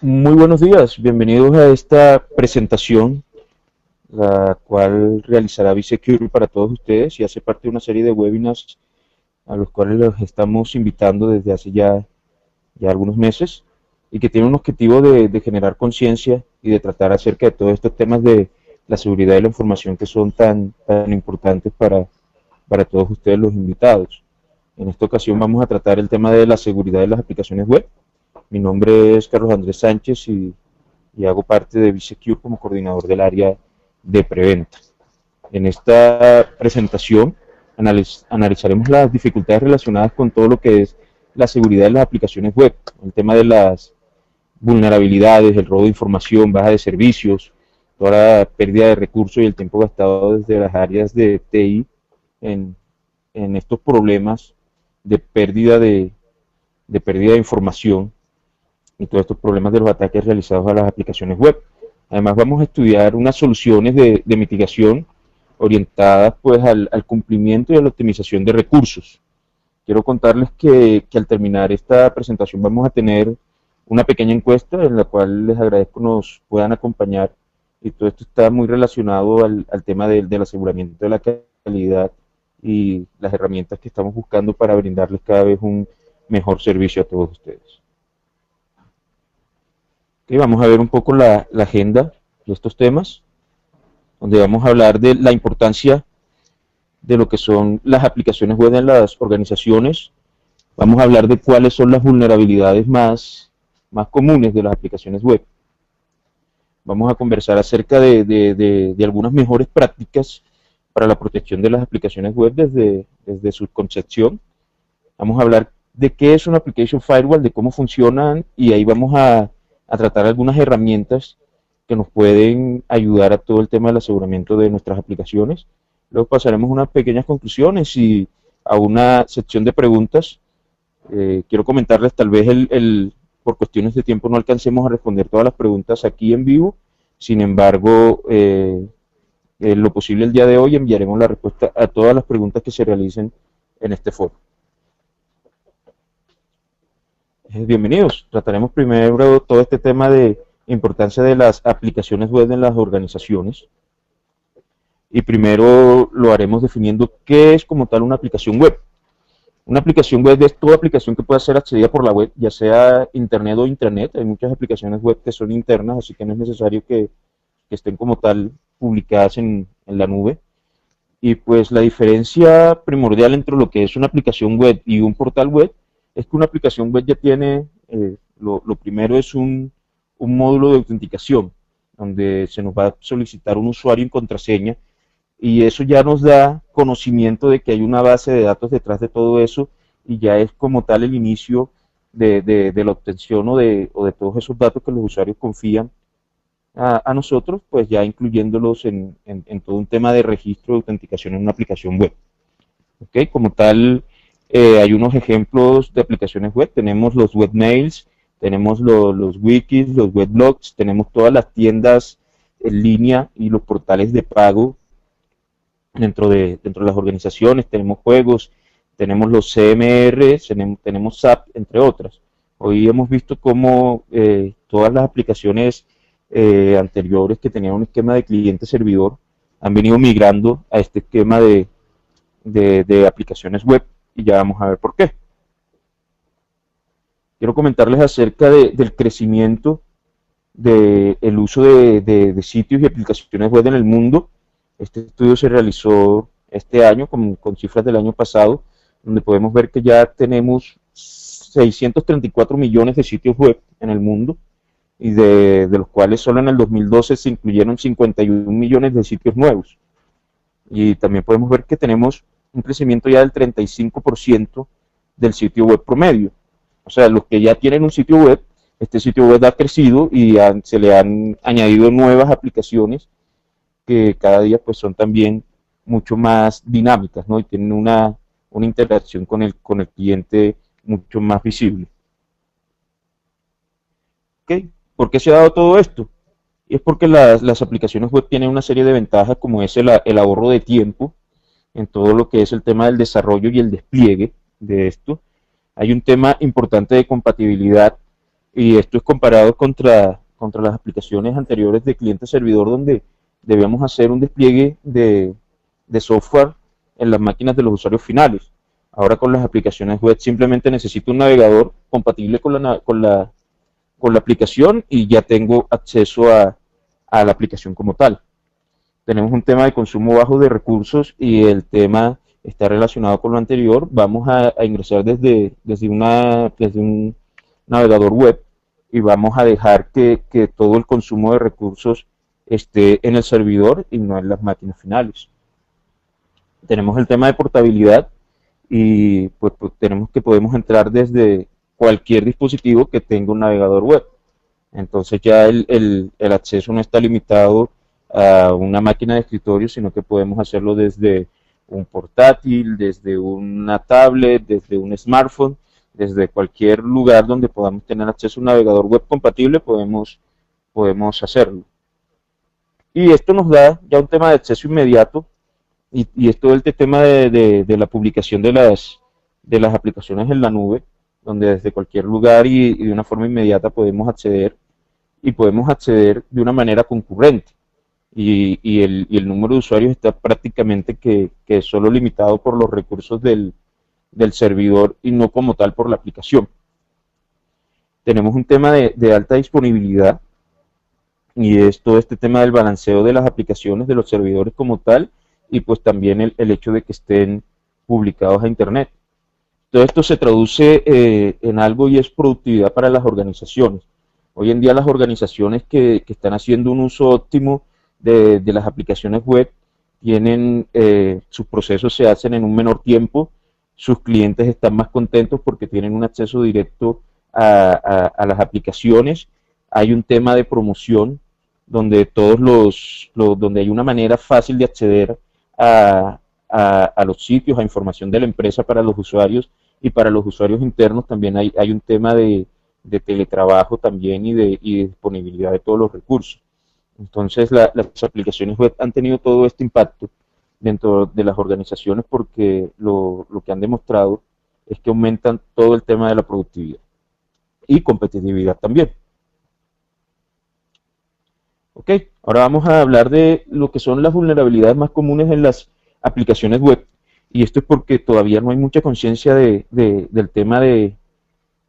Muy buenos días, bienvenidos a esta presentación, la cual realizará Secure para todos ustedes y hace parte de una serie de webinars a los cuales los estamos invitando desde hace ya algunos meses y que tiene un objetivo de generar conciencia y de tratar acerca de todos estos temas de la seguridad de la información que son tan importantes para todos ustedes los invitados. En esta ocasión vamos a tratar el tema de la seguridad de las aplicaciones web. Mi nombre es Carlos Andrés Sánchez y hago parte de B-Secure como coordinador del área de preventa. En esta presentación analizaremos las dificultades relacionadas con todo lo que es la seguridad de las aplicaciones web, el tema de las vulnerabilidades, el robo de información, baja de servicios, toda la pérdida de recursos y el tiempo gastado desde las áreas de TI en, en estos problemas de pérdida de información y todos estos problemas de los ataques realizados a las aplicaciones web. Además vamos a estudiar unas soluciones de mitigación orientadas pues al cumplimiento y a la optimización de recursos. Quiero contarles que al terminar esta presentación vamos a tener una pequeña encuesta en la cual les agradezco nos puedan acompañar y todo esto está muy relacionado al tema del aseguramiento de la calidad y las herramientas que estamos buscando para brindarles cada vez un mejor servicio a todos ustedes. Okay, vamos a ver un poco la agenda de estos temas, donde vamos a hablar de la importancia de lo que son las aplicaciones web en las organizaciones. Vamos a hablar de cuáles son las vulnerabilidades más comunes de las aplicaciones web. Vamos a conversar acerca de algunas mejores prácticas para la protección de las aplicaciones web desde su concepción. Vamos a hablar de qué es una application firewall, de cómo funcionan y ahí vamos a tratar algunas herramientas que nos pueden ayudar a todo el tema del aseguramiento de nuestras aplicaciones. Luego pasaremos unas pequeñas conclusiones y a una sección de preguntas. Quiero comentarles, tal vez por cuestiones de tiempo no alcancemos a responder todas las preguntas aquí en vivo, sin embargo, lo posible el día de hoy enviaremos la respuesta a todas las preguntas que se realicen en este foro. Bienvenidos. Trataremos primero todo este tema de importancia de las aplicaciones web en las organizaciones. Y primero lo haremos definiendo qué es como tal una aplicación web. Una aplicación web es toda aplicación que pueda ser accedida por la web, ya sea internet o intranet. Hay muchas aplicaciones web que son internas, así que no es necesario que estén como tal publicadas en la nube. Y pues la diferencia primordial entre lo que es una aplicación web y un portal web es que una aplicación web ya tiene, lo primero es un módulo de autenticación, donde se nos va a solicitar un usuario y contraseña, y eso ya nos da conocimiento de que hay una base de datos detrás de todo eso, y ya es como tal el inicio de la obtención o de todos esos datos que los usuarios confían a nosotros, pues ya incluyéndolos en todo un tema de registro de autenticación en una aplicación web. ¿Okay? Como tal, hay unos ejemplos de aplicaciones web, tenemos los webmails, tenemos los wikis, los weblogs, tenemos todas las tiendas en línea y los portales de pago dentro de las organizaciones, tenemos juegos, tenemos los CMR, tenemos SAP, entre otras. Hoy hemos visto cómo todas las aplicaciones anteriores que tenían un esquema de cliente-servidor han venido migrando a este esquema de aplicaciones web y ya vamos a ver por qué. Quiero comentarles acerca del crecimiento del uso de sitios y aplicaciones web en el mundo. Este estudio se realizó este año con cifras del año pasado, donde podemos ver que ya tenemos 634 millones de sitios web en el mundo y de los cuales solo en el 2012 se incluyeron 51 millones de sitios nuevos. Y también podemos ver que tenemos un crecimiento ya del 35% del sitio web promedio. O sea, los que ya tienen un sitio web, este sitio web ha crecido y se le han añadido nuevas aplicaciones que cada día pues son también mucho más dinámicas, ¿no? Y tienen una interacción con el cliente mucho más visible. ¿Okay? ¿Por qué se ha dado todo esto? Y es porque las aplicaciones web tienen una serie de ventajas como es el ahorro de tiempo en todo lo que es el tema del desarrollo y el despliegue de esto. Hay un tema importante de compatibilidad y esto es comparado contra las aplicaciones anteriores de cliente-servidor, donde debemos hacer un despliegue de software en las máquinas de los usuarios finales. Ahora con las aplicaciones web simplemente necesito un navegador compatible con la aplicación y ya tengo acceso a la aplicación como tal. Tenemos un tema de consumo bajo de recursos y el tema está relacionado con lo anterior. Vamos a ingresar desde un navegador web y vamos a dejar que todo el consumo de recursos esté en el servidor y no en las máquinas finales. Tenemos el tema de portabilidad y pues tenemos que podemos entrar desde cualquier dispositivo que tenga un navegador web. Entonces ya el acceso no está limitado a una máquina de escritorio, sino que podemos hacerlo desde un portátil, desde una tablet, desde un smartphone, desde cualquier lugar donde podamos tener acceso a un navegador web compatible, podemos hacerlo. Y esto nos da ya un tema de acceso inmediato y es todo el tema de la publicación de las aplicaciones en la nube, donde desde cualquier lugar y de una forma inmediata podemos acceder y podemos acceder de una manera concurrente. Y el número de usuarios está prácticamente que solo limitado por los recursos del servidor y no como tal por la aplicación. Tenemos un tema de alta disponibilidad y es todo este tema del balanceo de las aplicaciones, de los servidores como tal, y pues también el hecho de que estén publicados a Internet. Todo esto se traduce en algo y es productividad para las organizaciones. Hoy en día las organizaciones que están haciendo un uso óptimo de las aplicaciones web tienen sus procesos se hacen en un menor tiempo, sus clientes están más contentos porque tienen un acceso directo a las aplicaciones, hay un tema de promoción donde donde hay una manera fácil de acceder a los sitios, a información de la empresa para los usuarios y para los usuarios internos también hay un tema de teletrabajo también y de disponibilidad de todos los recursos. Entonces las aplicaciones web han tenido todo este impacto dentro de las organizaciones porque lo que han demostrado es que aumentan todo el tema de la productividad y competitividad también. Ok, ahora vamos a hablar de lo que son las vulnerabilidades más comunes en las aplicaciones web. Y esto es porque todavía no hay mucha conciencia del tema de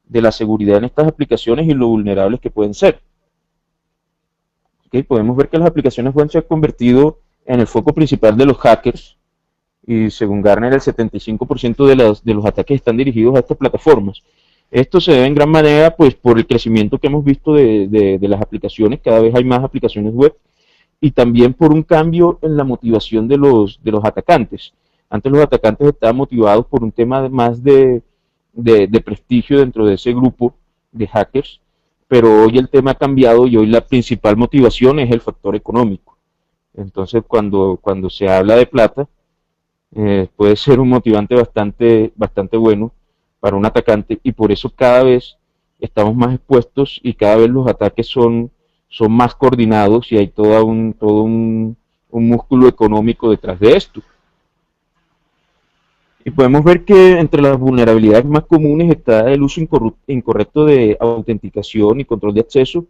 la seguridad en estas aplicaciones y lo vulnerables que pueden ser. Okay, podemos ver que las aplicaciones web se han convertido en el foco principal de los hackers y según Gartner el 75% de los ataques están dirigidos a estas plataformas. Esto se debe en gran manera pues por el crecimiento que hemos visto de las aplicaciones, cada vez hay más aplicaciones web y también por un cambio en la motivación de los atacantes. Antes los atacantes estaban motivados por un tema más de prestigio dentro de ese grupo de hackers, pero hoy el tema ha cambiado y hoy la principal motivación es el factor económico. Entonces cuando se habla de plata, puede ser un motivante bastante bueno para un atacante y por eso cada vez estamos más expuestos y cada vez los ataques son más coordinados y hay un músculo económico detrás de esto. Y podemos ver que entre las vulnerabilidades más comunes está el uso incorrecto de autenticación y control de acceso.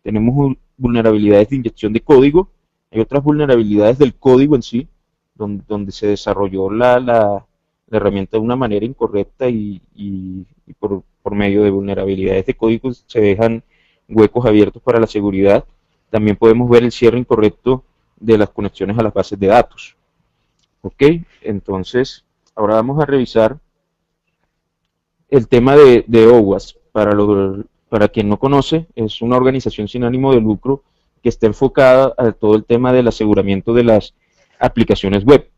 Tenemos vulnerabilidades de inyección de código. Hay otras vulnerabilidades del código en sí, donde se desarrolló la herramienta de una manera incorrecta y por medio de vulnerabilidades de código se dejan huecos abiertos para la seguridad. También podemos ver el cierre incorrecto de las conexiones a las bases de datos. Ok, entonces ahora vamos a revisar el tema de OWASP. Para quien no conoce, es una organización sin ánimo de lucro que está enfocada a todo el tema del aseguramiento de las aplicaciones web.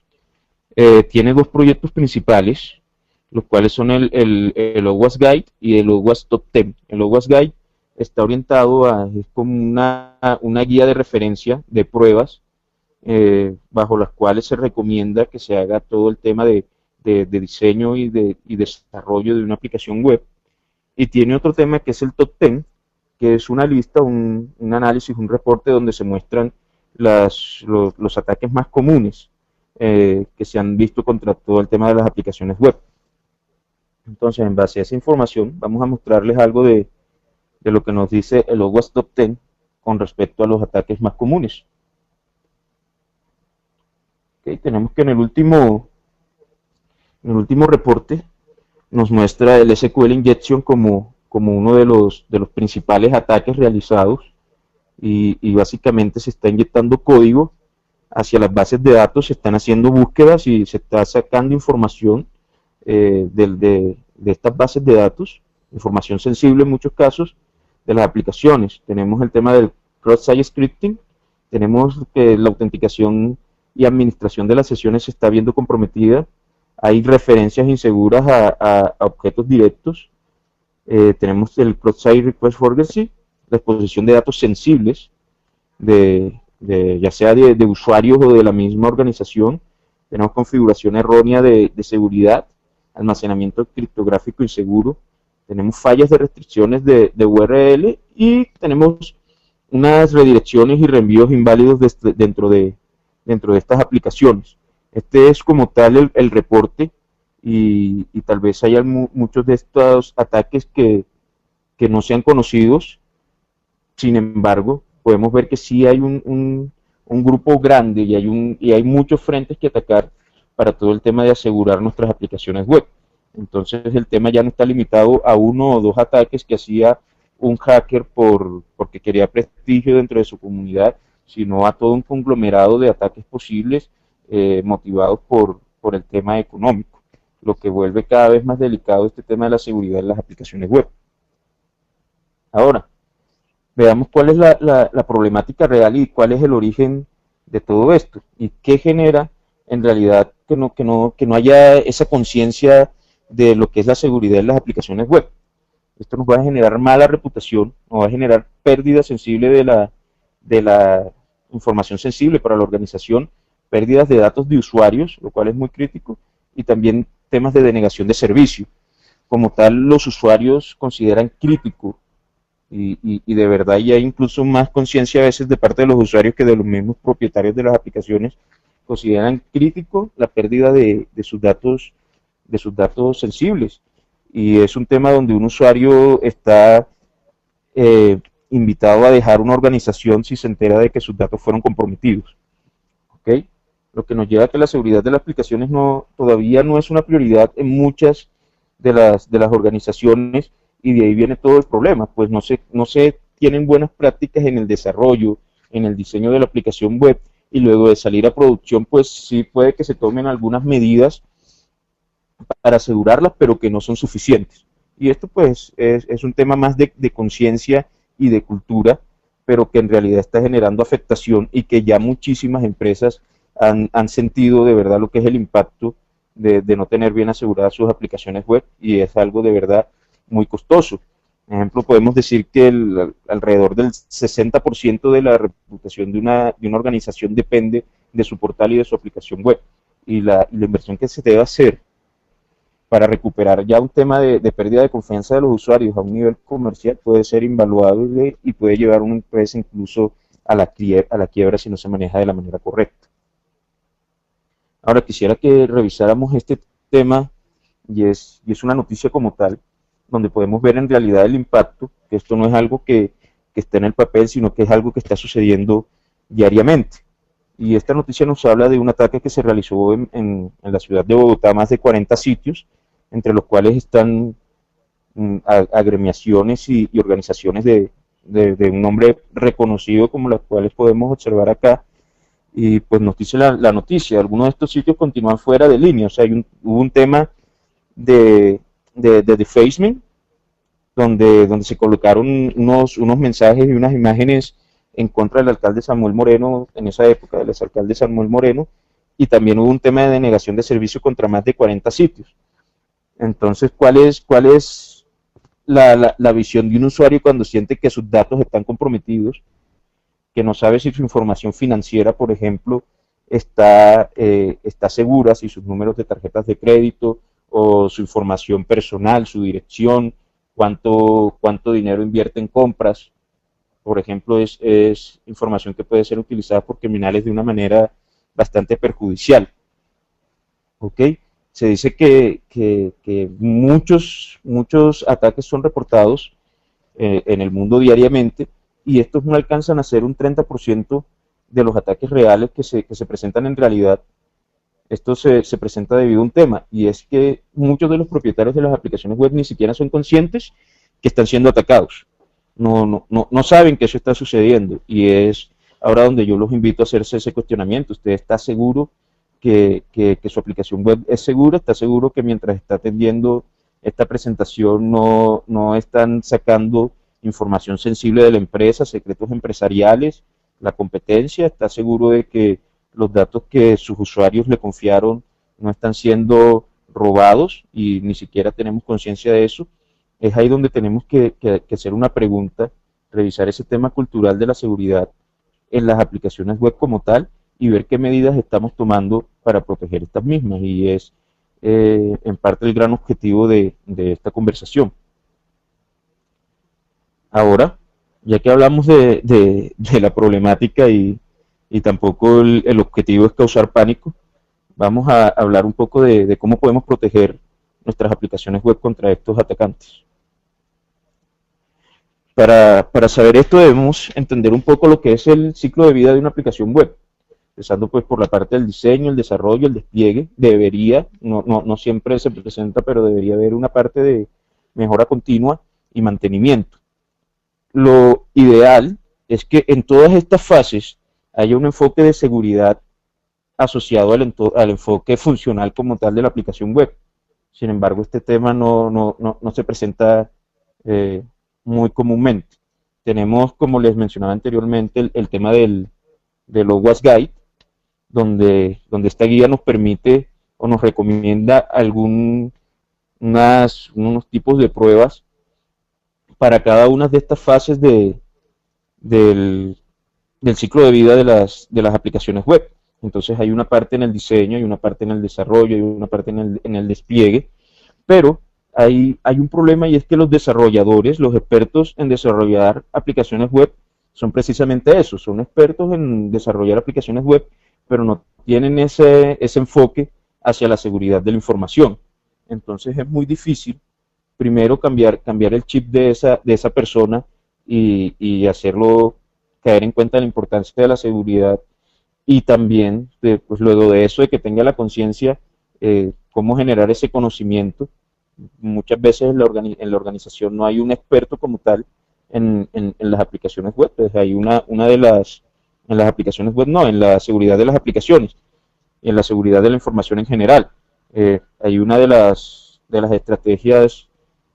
Tiene dos proyectos principales, los cuales son el OWASP Guide y el OWASP Top 10. El OWASP Guide está orientado es como una guía de referencia de pruebas bajo las cuales se recomienda que se haga todo el tema de diseño y desarrollo de una aplicación web. Y tiene otro tema que es el Top 10, que es una lista, un análisis, un reporte donde se muestran los ataques más comunes que se han visto contra todo el tema de las aplicaciones web. Entonces, en base a esa información, vamos a mostrarles algo de lo que nos dice el OWASP Top 10 con respecto a los ataques más comunes. Okay, tenemos que en el último reporte nos muestra el SQL Injection como uno de los principales ataques realizados y básicamente se está inyectando código hacia las bases de datos, se están haciendo búsquedas y se está sacando información de estas bases de datos, información sensible en muchos casos de las aplicaciones. Tenemos el tema del cross-site scripting, tenemos que la autenticación y administración de las sesiones se está viendo comprometida, hay referencias inseguras a objetos directos, tenemos el cross-site request forgery, la exposición de datos sensibles, ya sea de usuarios o de la misma organización, tenemos configuración errónea de seguridad, almacenamiento criptográfico inseguro, tenemos fallas de restricciones de URL y tenemos unas redirecciones y reenvíos inválidos dentro de estas aplicaciones. Este es como tal el reporte y tal vez haya muchos de estos ataques que no sean conocidos. Sin embargo, podemos ver que sí hay un grupo grande y hay muchos frentes que atacar para todo el tema de asegurar nuestras aplicaciones web. Entonces el tema ya no está limitado a uno o dos ataques que hacía un hacker porque quería prestigio dentro de su comunidad, sino a todo un conglomerado de ataques posibles motivados por el tema económico, lo que vuelve cada vez más delicado este tema de la seguridad en las aplicaciones web. Ahora, veamos cuál es la problemática real y cuál es el origen de todo esto y qué genera en realidad que no haya esa conciencia de lo que es la seguridad en las aplicaciones web. Esto nos va a generar mala reputación, nos va a generar pérdida sensible de la información sensible para la organización, pérdidas de datos de usuarios, lo cual es muy crítico, y también temas de denegación de servicio. Como tal, los usuarios consideran crítico y de verdad ya hay incluso más conciencia a veces de parte de los usuarios que de los mismos propietarios de las aplicaciones, consideran crítico la pérdida de sus datos sensibles. Y es un tema donde un usuario está invitado a dejar una organización si se entera de que sus datos fueron comprometidos. ¿Okay? Lo que nos lleva a que la seguridad de las aplicaciones todavía no es una prioridad en muchas de las organizaciones y de ahí viene todo el problema, pues no se tienen buenas prácticas en el desarrollo, en el diseño de la aplicación web y luego de salir a producción pues sí puede que se tomen algunas medidas para asegurarlas, pero que no son suficientes. Y esto pues es un tema más de conciencia y de cultura, pero que en realidad está generando afectación y que ya muchísimas empresas han sentido de verdad lo que es el impacto de no tener bien aseguradas sus aplicaciones web y es algo de verdad muy costoso. Por ejemplo, podemos decir que alrededor del 60% de la reputación de una organización depende de su portal y de su aplicación web. Y la inversión que se debe hacer para recuperar ya un tema de pérdida de confianza de los usuarios a un nivel comercial puede ser invaluable y puede llevar a una empresa incluso a la quiebra si no se maneja de la manera correcta. Ahora quisiera que revisáramos este tema y es una noticia como tal, donde podemos ver en realidad el impacto, que esto no es algo que está en el papel, sino que es algo que está sucediendo diariamente. Y esta noticia nos habla de un ataque que se realizó en la ciudad de Bogotá, más de 40 sitios, entre los cuales están agremiaciones y organizaciones de un nombre reconocido como las cuales podemos observar acá. Y pues nos dice la noticia, algunos de estos sitios continúan fuera de línea, o sea, hubo un tema de defacement, donde se colocaron unos mensajes y unas imágenes en contra del alcalde Samuel Moreno, en esa época, del exalcalde Samuel Moreno, y también hubo un tema de denegación de servicio contra más de 40 sitios. Entonces, ¿cuál es la visión de un usuario cuando siente que sus datos están comprometidos, que no sabe si su información financiera, por ejemplo, está segura, si sus números de tarjetas de crédito o su información personal, su dirección, cuánto dinero invierte en compras, por ejemplo, es información que puede ser utilizada por criminales de una manera bastante perjudicial. ¿Ok? Se dice que muchos ataques son reportados en el mundo diariamente, y estos no alcanzan a ser un 30% de los ataques reales que se presentan en realidad. Esto se presenta debido a un tema, y es que muchos de los propietarios de las aplicaciones web ni siquiera son conscientes que están siendo atacados. No saben que eso está sucediendo, y es ahora donde yo los invito a hacerse ese cuestionamiento. ¿Usted está seguro que su aplicación web es segura? ¿Está seguro que mientras está atendiendo esta presentación no están sacando información sensible de la empresa, secretos empresariales, la competencia? ¿Está seguro de que los datos que sus usuarios le confiaron no están siendo robados y ni siquiera tenemos conciencia de eso? Es ahí donde tenemos que hacer una pregunta, revisar ese tema cultural de la seguridad en las aplicaciones web como tal y ver qué medidas estamos tomando para proteger estas mismas. Y es en parte el gran objetivo de esta conversación. Ahora, ya que hablamos de la problemática y tampoco el objetivo es causar pánico, vamos a hablar un poco de cómo podemos proteger nuestras aplicaciones web contra estos atacantes. Para saber esto debemos entender un poco lo que es el ciclo de vida de una aplicación web, empezando pues por la parte del diseño, el desarrollo, el despliegue. Debería, no siempre se presenta, pero debería haber una parte de mejora continua y mantenimiento. Lo ideal es que en todas estas fases haya un enfoque de seguridad asociado al enfoque funcional como tal de la aplicación web. Sin embargo, este tema no se presenta eh, muy comúnmente. Tenemos, como les mencionaba anteriormente, el tema del OWASP Guide, donde esta guía nos permite o nos recomienda unos tipos de pruebas para cada una de estas fases del, del ciclo de vida de las aplicaciones web. Entonces hay una parte en el diseño, hay una parte en el desarrollo, hay una parte en el despliegue, pero hay un problema, y es que los desarrolladores, los expertos en desarrollar aplicaciones web, son precisamente eso, son expertos en desarrollar aplicaciones web, pero no tienen ese enfoque hacia la seguridad de la información. Entonces es muy difícil primero cambiar el chip de esa persona y hacerlo caer en cuenta de la importancia de la seguridad, y también pues luego de eso de que tenga la conciencia, cómo generar ese conocimiento. Muchas veces en la organización no hay un experto como tal en las aplicaciones web. Pues hay una en las aplicaciones web, no, en la seguridad de las aplicaciones y en la seguridad de la información en general. Hay una de las estrategias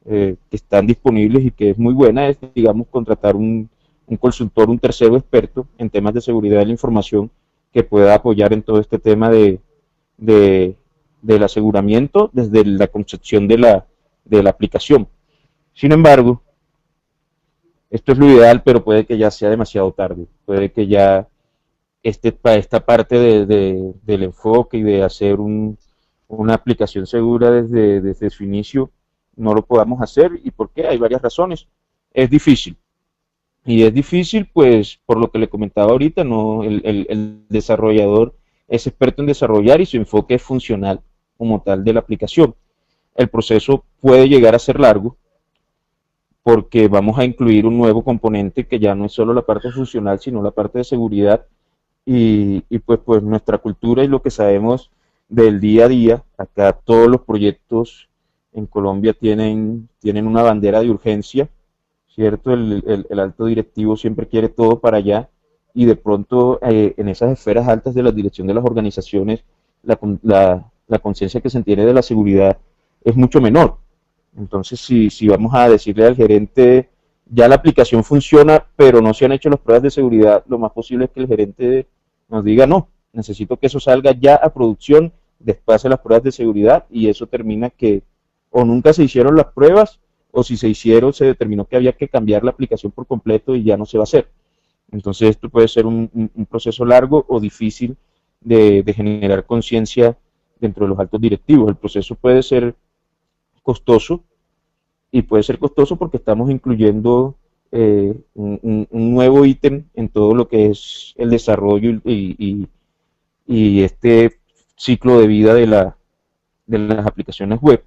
que están disponibles y que es muy buena, es, digamos, contratar un consultor, un tercero experto en temas de seguridad de la información, que pueda apoyar en todo este tema de, del aseguramiento desde la concepción de la aplicación. Sin embargo, esto es lo ideal, pero puede que ya sea demasiado tarde, puede que ya esta parte del enfoque y de hacer una aplicación segura desde su inicio no lo podamos hacer. ¿Y por qué? Hay varias razones. Es difícil. Y es difícil, pues, por lo que le comentaba ahorita, no, el desarrollador es experto en desarrollar y su enfoque es funcional como tal de la aplicación. El proceso puede llegar a ser largo porque vamos a incluir un nuevo componente que ya no es solo la parte funcional, sino la parte de seguridad. Y pues nuestra cultura y lo que sabemos del día a día, acá todos los proyectos en Colombia tienen una bandera de urgencia, ¿cierto? El alto directivo siempre quiere todo para allá, y de pronto en esas esferas altas de la dirección de las organizaciones, la conciencia que se tiene de la seguridad es mucho menor. Entonces, si vamos a decirle al gerente, ya la aplicación funciona, pero no se han hecho las pruebas de seguridad, lo más posible es que el gerente nos diga, no, necesito que eso salga ya a producción, después de las pruebas de seguridad, y eso termina que o nunca se hicieron las pruebas, o si se hicieron, se determinó que había que cambiar la aplicación por completo y ya no se va a hacer. Entonces esto puede ser un proceso largo o difícil de generar conciencia dentro de los altos directivos. El proceso puede ser costoso, y puede ser costoso porque estamos incluyendo un nuevo ítem en todo lo que es el desarrollo y este ciclo de vida de las aplicaciones web.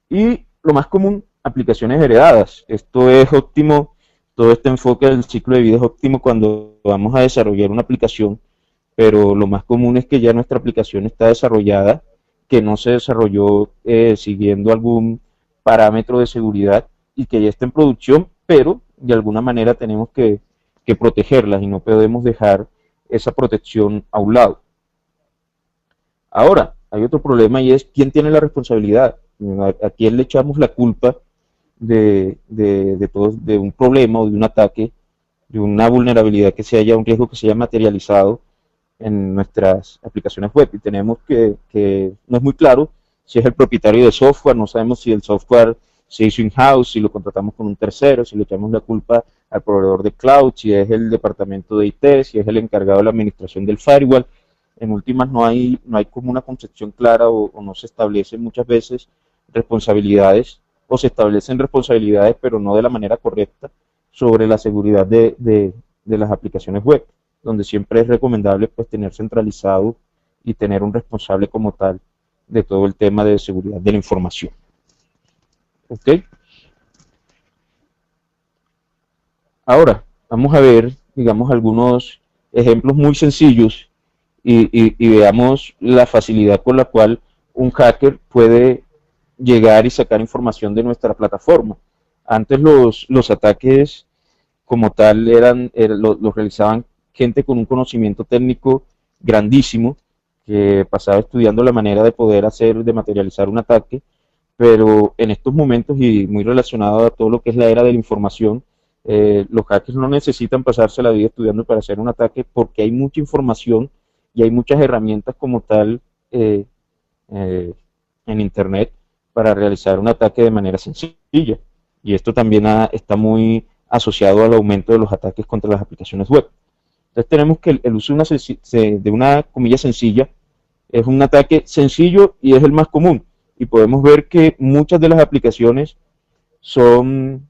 Y lo más común aplicaciones heredadas. Esto es óptimo, todo este enfoque del ciclo de vida es óptimo cuando vamos a desarrollar una aplicación, pero lo más común es que ya nuestra aplicación está desarrollada, que no se desarrolló siguiendo algún parámetro de seguridad y que ya está en producción, pero de alguna manera tenemos que protegerlas y no podemos dejar esa protección a un lado. Ahora, hay otro problema y es quién tiene la responsabilidad, a quién le echamos la culpa de un problema o de un ataque, de una vulnerabilidad que se haya, un riesgo que se haya materializado en nuestras aplicaciones web. Y tenemos que no es muy claro si es el propietario del software, no sabemos si el software se hizo in-house, si lo contratamos con un tercero, si le echamos la culpa al proveedor de cloud, si es el departamento de IT, si es el encargado de la administración del firewall. En últimas no hay como una concepción clara o no se establecen muchas veces responsabilidades o se establecen responsabilidades pero no de la manera correcta sobre la seguridad de las aplicaciones web, donde siempre es recomendable pues tener centralizado y tener un responsable como tal de todo el tema de seguridad de la información. ¿Ok? Ahora, vamos a ver, digamos, algunos ejemplos muy sencillos y veamos la facilidad con la cual un hacker puede llegar y sacar información de nuestra plataforma. Antes los ataques como tal los realizaban gente con un conocimiento técnico grandísimo, que pasaba estudiando la manera de poder hacer, de materializar un ataque, pero en estos momentos y muy relacionado a todo lo que es la era de la información, los hackers no necesitan pasarse la vida estudiando para hacer un ataque porque hay mucha información y hay muchas herramientas como tal eh, eh, en Internet para realizar un ataque de manera sencilla. Y esto también está muy asociado al aumento de los ataques contra las aplicaciones web. Entonces tenemos que el uso de una comilla sencilla es un ataque sencillo y es el más común. Y podemos ver que muchas de las aplicaciones son,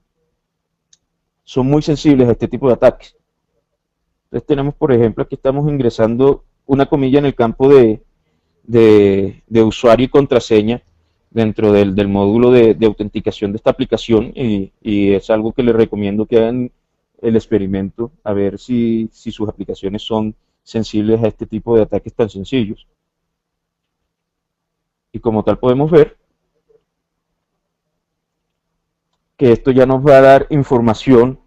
son muy sensibles a este tipo de ataques. Entonces tenemos, por ejemplo, aquí estamos ingresando una comilla en el campo de usuario y contraseña dentro del módulo de autenticación de esta aplicación y es algo que les recomiendo que hagan el experimento a ver si sus aplicaciones son sensibles a este tipo de ataques tan sencillos. Y como tal podemos ver que esto ya nos va a dar información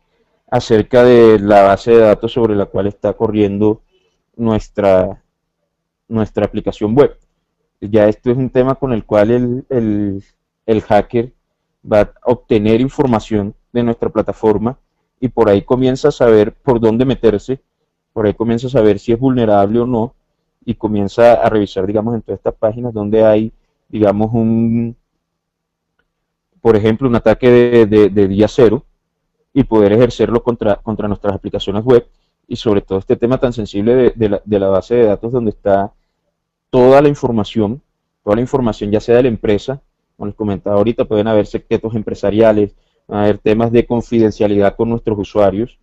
acerca de la base de datos sobre la cual está corriendo nuestra, nuestra aplicación web. Ya esto es un tema con el cual el hacker va a obtener información de nuestra plataforma y por ahí comienza a saber por dónde meterse, por ahí comienza a saber si es vulnerable o no y comienza a revisar, digamos, en todas estas páginas donde hay, digamos, por ejemplo, un ataque de día cero y poder ejercerlo contra nuestras aplicaciones web y sobre todo este tema tan sensible de la base de datos donde está toda la información ya sea de la empresa, como les comentaba ahorita, pueden haber secretos empresariales, van a haber temas de confidencialidad con nuestros usuarios,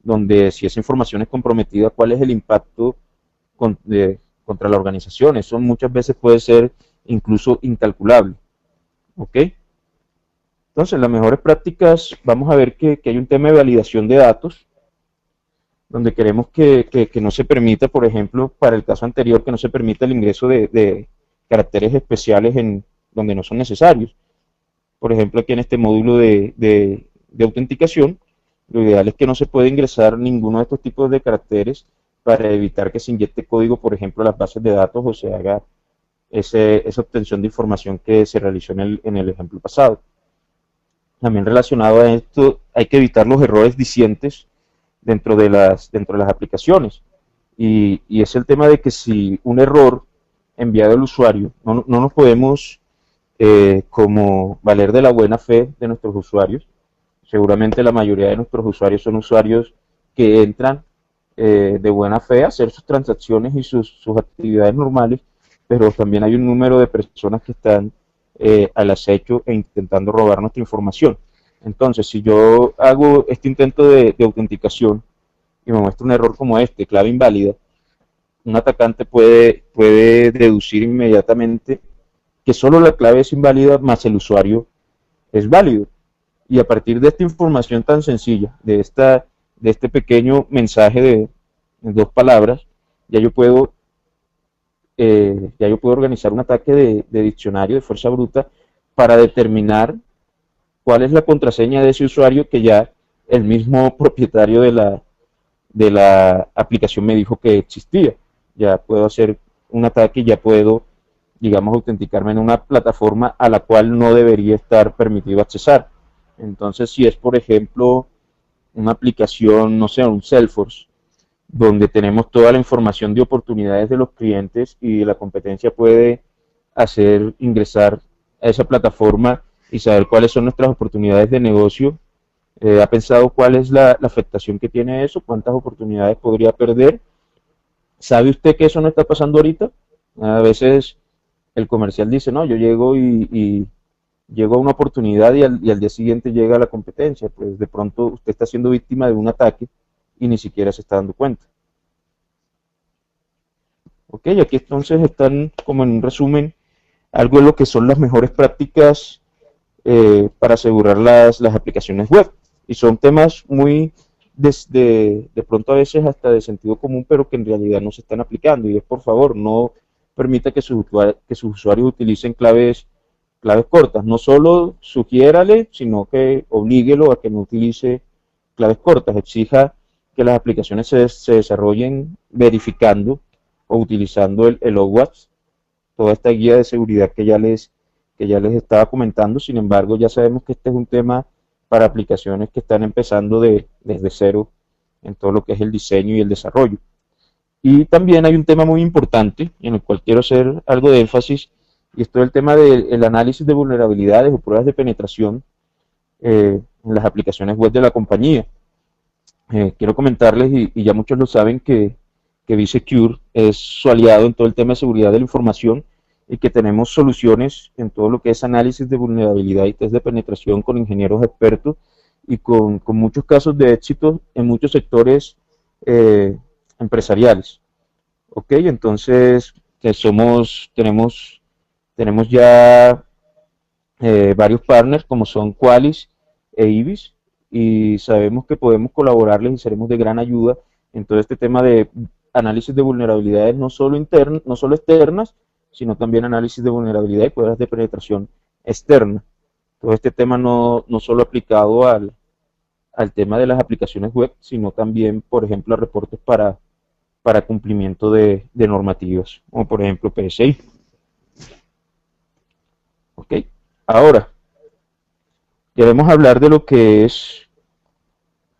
donde si esa información es comprometida, cuál es el impacto contra la organización. Eso muchas veces puede ser incluso incalculable. ¿Ok? Entonces, las mejores prácticas, vamos a ver que hay un tema de validación de datos, donde queremos que no se permita, por ejemplo, para el caso anterior, que no se permita el ingreso de caracteres especiales en donde no son necesarios. Por ejemplo, aquí en este módulo de autenticación, lo ideal es que no se pueda ingresar ninguno de estos tipos de caracteres para evitar que se inyecte código, por ejemplo, a las bases de datos o se haga esa obtención de información que se realizó en el ejemplo pasado. También relacionado a esto, hay que evitar los errores dicientes dentro de las aplicaciones. Y es el tema de que si un error enviado al usuario, no nos podemos como valer de la buena fe de nuestros usuarios. Seguramente la mayoría de nuestros usuarios son usuarios que entran de buena fe a hacer sus transacciones y sus actividades normales, pero también hay un número de personas que están al acecho e intentando robar nuestra información. Entonces, si yo hago este intento de autenticación y me muestra un error como este, clave inválida, un atacante puede deducir inmediatamente que solo la clave es inválida más el usuario es válido. Y a partir de esta información tan sencilla, de este pequeño mensaje de dos palabras, ya yo puedo, ya yo puedo organizar un ataque de diccionario de fuerza bruta para determinar cuál es la contraseña de ese usuario que ya el mismo propietario de la aplicación me dijo que existía. Ya puedo hacer un ataque, ya puedo, digamos, autenticarme en una plataforma a la cual no debería estar permitido accesar. Entonces, si es, por ejemplo, una aplicación, no sé, un Salesforce, donde tenemos toda la información de oportunidades de los clientes y la competencia puede hacer ingresar a esa plataforma y saber cuáles son nuestras oportunidades de negocio. ¿Ha pensado cuál es la afectación que tiene eso? ¿Cuántas oportunidades podría perder? ¿Sabe usted que eso no está pasando ahorita? A veces el comercial dice, no, yo llego y llego a una oportunidad y al día siguiente llega la competencia. Pues de pronto usted está siendo víctima de un ataque y ni siquiera se está dando cuenta. Ok, aquí entonces están como en un resumen algo de lo que son las mejores prácticas para asegurar las aplicaciones web. Y son temas muy de pronto a veces hasta de sentido común, pero que en realidad no se están aplicando. Y es por favor, no permita que sus usuarios utilicen claves cortas. No solo sugiérale, sino que oblíguelo a que no utilice claves cortas. Exija que las aplicaciones se desarrollen verificando o utilizando el OWASP, toda esta guía de seguridad que ya les estaba comentando. Sin embargo, ya sabemos que este es un tema para aplicaciones que están empezando desde cero en todo lo que es el diseño y el desarrollo. Y también hay un tema muy importante en el cual quiero hacer algo de énfasis, y esto es el tema del análisis de vulnerabilidades o pruebas de penetración en las aplicaciones web de la compañía. Quiero comentarles, y ya muchos lo saben, que B-Secure es su aliado en todo el tema de seguridad de la información y que tenemos soluciones en todo lo que es análisis de vulnerabilidad y test de penetración con ingenieros expertos y con muchos casos de éxito en muchos sectores empresariales. Ok, entonces tenemos ya varios partners como son Qualys e Ibis, y sabemos que podemos colaborarles y seremos de gran ayuda en todo este tema de análisis de vulnerabilidades, no solo internas, no solo externas, sino también análisis de vulnerabilidad y pruebas de penetración externa. Todo este tema no solo aplicado al tema de las aplicaciones web, sino también, por ejemplo, a reportes para cumplimiento de normativas, como por ejemplo PSI. Ok, ahora queremos hablar de lo que es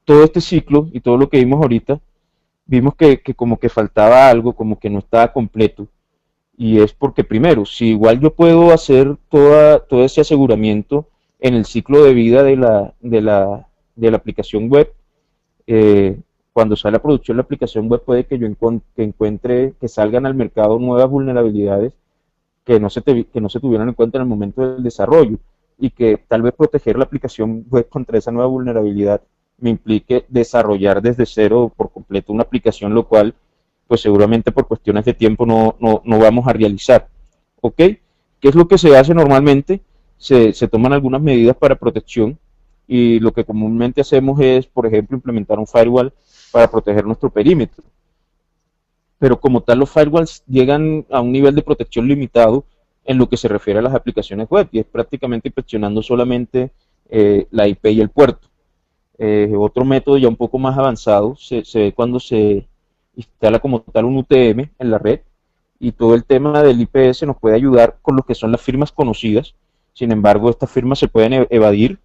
todo este ciclo y todo lo que vimos ahorita. Vimos que como que faltaba algo, como que no estaba completo. Y es porque primero, si igual yo puedo hacer todo ese aseguramiento en el ciclo de vida de la aplicación web, eh, cuando sale a producción la aplicación web puede que yo encuentre que salgan al mercado nuevas vulnerabilidades que no se tuvieron en cuenta en el momento del desarrollo, y que tal vez proteger la aplicación web contra esa nueva vulnerabilidad me implique desarrollar desde cero por completo una aplicación, lo cual pues seguramente por cuestiones de tiempo no vamos a realizar. ¿Ok? ¿Qué es lo que se hace normalmente? Se toman algunas medidas para protección, y lo que comúnmente hacemos es, por ejemplo, implementar un firewall para proteger nuestro perímetro. Pero como tal, los firewalls llegan a un nivel de protección limitado en lo que se refiere a las aplicaciones web, y es prácticamente inspeccionando solamente la IP y el puerto. Otro método ya un poco más avanzado se ve cuando se instala como tal un UTM en la red, y todo el tema del IPS nos puede ayudar con lo que son las firmas conocidas. Sin embargo, estas firmas se pueden evadir.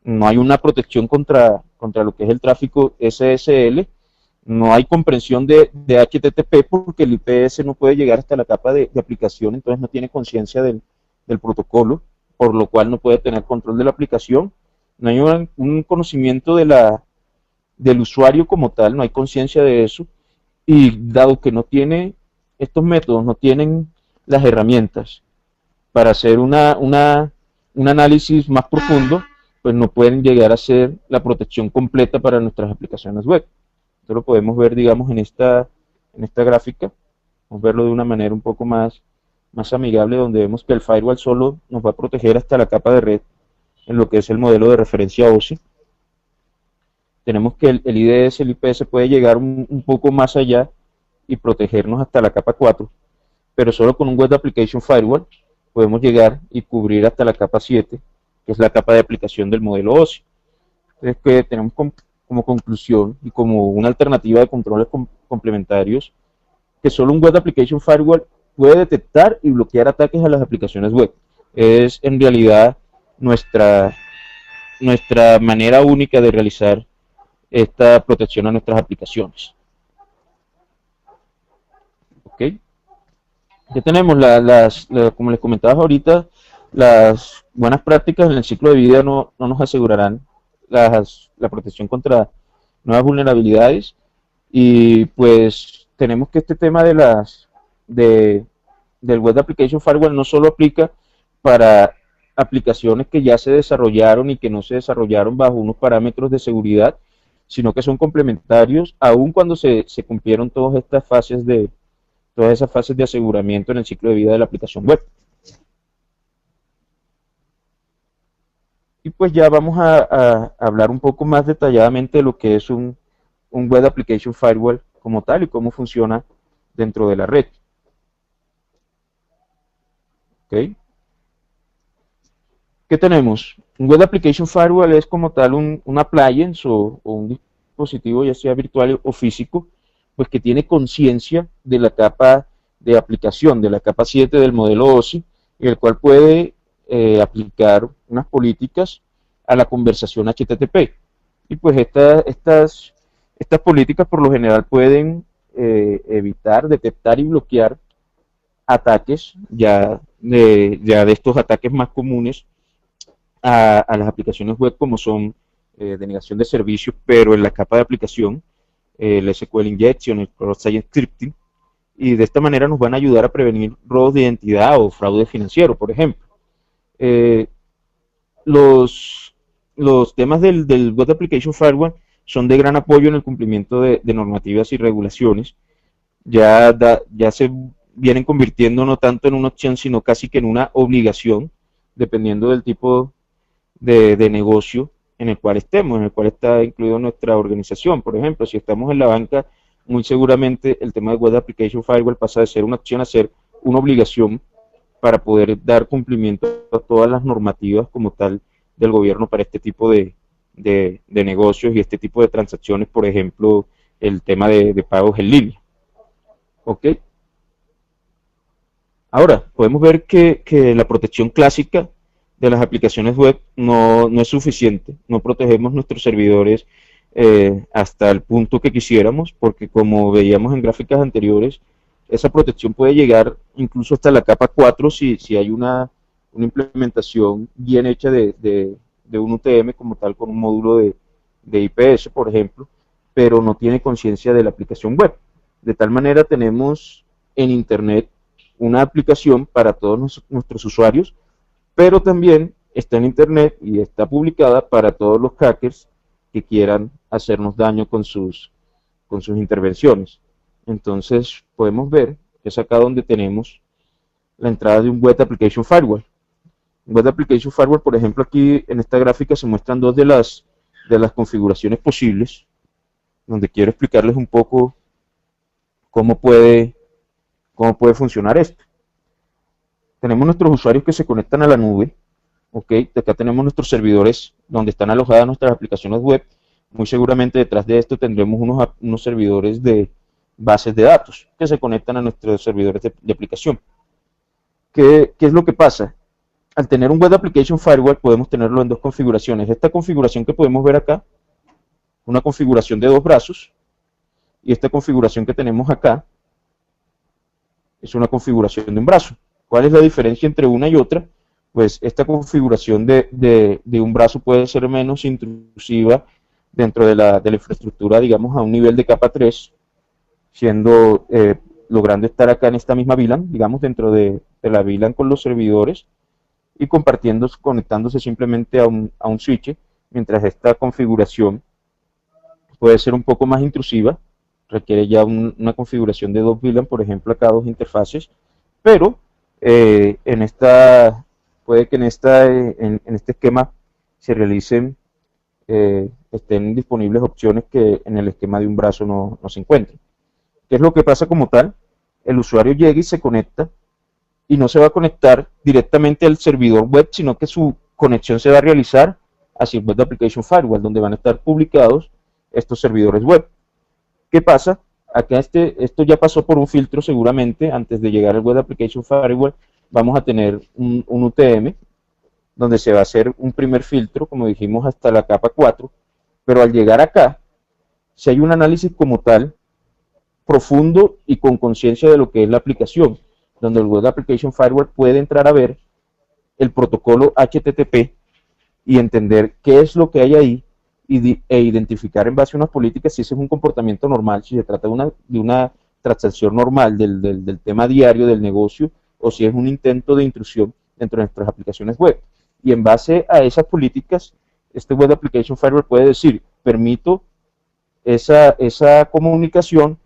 No hay una protección contra lo que es el tráfico SSL. No hay comprensión de HTTP porque el IPS no puede llegar hasta la capa de aplicación, entonces no tiene conciencia del protocolo, por lo cual no puede tener control de la aplicación. No hay un conocimiento del usuario como tal, no hay conciencia de eso, y dado que no tiene estos métodos, no tienen las herramientas para hacer un análisis más profundo, pues no pueden llegar a hacer la protección completa para nuestras aplicaciones web. Esto lo podemos ver, digamos, en esta gráfica. Vamos a verlo de una manera un poco más amigable, donde vemos que el firewall solo nos va a proteger hasta la capa de red, en lo que es el modelo de referencia OSI. Tenemos que el IDS, el IPS puede llegar un poco más allá y protegernos hasta la capa 4, pero solo con un Web Application Firewall podemos llegar y cubrir hasta la capa 7, que es la capa de aplicación del modelo OSI. Entonces, que tenemos como conclusión y como una alternativa de controles complementarios, que solo un Web Application Firewall puede detectar y bloquear ataques a las aplicaciones web. Es en realidad nuestra, nuestra manera única de realizar esta protección a nuestras aplicaciones. ¿Ok? Ya tenemos como les comentaba ahorita, las buenas prácticas en el ciclo de vida no nos asegurarán la protección contra nuevas vulnerabilidades, y pues tenemos que este tema del Web Application Firewall no solo aplica para aplicaciones que ya se desarrollaron y que no se desarrollaron bajo unos parámetros de seguridad, sino que son complementarios aun cuando se cumplieron todas esas fases de aseguramiento en el ciclo de vida de la aplicación web. Y pues ya vamos a hablar un poco más detalladamente de lo que es un Web Application Firewall como tal y cómo funciona dentro de la red. ¿Okay? ¿Qué tenemos? Un Web Application Firewall es como tal un appliance o un dispositivo, ya sea virtual o físico, pues que tiene conciencia de la capa de aplicación, de la capa 7 del modelo OSI, y el cual puede aplicar unas políticas a la conversación HTTP. Y pues estas políticas por lo general pueden evitar, detectar y bloquear ataques ya de estos ataques más comunes a las aplicaciones web, como son denegación de servicios, pero en la capa de aplicación, el SQL Injection, el Cross-Site Scripting, y de esta manera nos van a ayudar a prevenir robos de identidad o fraude financiero, por ejemplo. Eh, los, los temas del Web Application Firewall son de gran apoyo en el cumplimiento de normativas y regulaciones. Ya se vienen convirtiendo no tanto en una opción, sino casi que en una obligación, dependiendo del tipo de negocio en el cual estemos, en el cual está incluido nuestra organización. Por ejemplo, si estamos en la banca, muy seguramente el tema de Web Application Firewall pasa de ser una opción a ser una obligación para poder dar cumplimiento a todas las normativas como tal del gobierno para este tipo de negocios y este tipo de transacciones, por ejemplo, el tema de pagos en línea. ¿Ok? Ahora, podemos ver que la protección clásica de las aplicaciones web no es suficiente. No protegemos nuestros servidores hasta el punto que quisiéramos, porque como veíamos en gráficas anteriores, esa protección puede llegar incluso hasta la capa 4 si hay una implementación bien hecha de un UTM como tal, con un módulo de IPS, por ejemplo, pero no tiene conciencia de la aplicación web. De tal manera tenemos en Internet una aplicación para todos nuestros usuarios, pero también está en Internet y está publicada para todos los hackers que quieran hacernos daño con sus intervenciones. Entonces podemos ver que es acá donde tenemos la entrada de un Web Application Firewall. Un Web Application Firewall, por ejemplo, aquí en esta gráfica se muestran dos de las configuraciones posibles, donde quiero explicarles un poco cómo puede funcionar esto. Tenemos nuestros usuarios que se conectan a la nube, ¿ok? Acá tenemos nuestros servidores donde están alojadas nuestras aplicaciones web. Muy seguramente detrás de esto tendremos unos servidores de bases de datos que se conectan a nuestros servidores de aplicación. ¿Qué es lo que pasa? Al tener un Web Application Firewall podemos tenerlo en dos configuraciones. Esta configuración que podemos ver acá, una configuración de dos brazos, y esta configuración que tenemos acá es una configuración de un brazo. ¿Cuál es la diferencia entre una y otra? Pues esta configuración de un brazo puede ser menos intrusiva dentro de la infraestructura, digamos, a un nivel de capa 3, logrando estar acá en esta misma VLAN, digamos, dentro de la VLAN con los servidores y conectándose simplemente a un switch, mientras esta configuración puede ser un poco más intrusiva, requiere ya una configuración de dos VLAN, por ejemplo, acá dos interfaces, pero puede que en este esquema se realicen, estén disponibles opciones que en el esquema de un brazo no se encuentren. ¿Qué es lo que pasa como tal? El usuario llega y se conecta y no se va a conectar directamente al servidor web, sino que su conexión se va a realizar hacia el Web Application Firewall, donde van a estar publicados estos servidores web. ¿Qué pasa? Acá esto ya pasó por un filtro seguramente, antes de llegar al Web Application Firewall, vamos a tener un UTM, donde se va a hacer un primer filtro, como dijimos, hasta la capa 4, pero al llegar acá, si hay un análisis como tal, profundo y con conciencia de lo que es la aplicación, donde el Web Application Firewall puede entrar a ver el protocolo HTTP y entender qué es lo que hay ahí e identificar en base a unas políticas si ese es un comportamiento normal, si se trata de una transacción normal del tema diario del negocio o si es un intento de intrusión dentro de nuestras aplicaciones web. Y en base a esas políticas, este Web Application Firewall puede decir, permito esa comunicación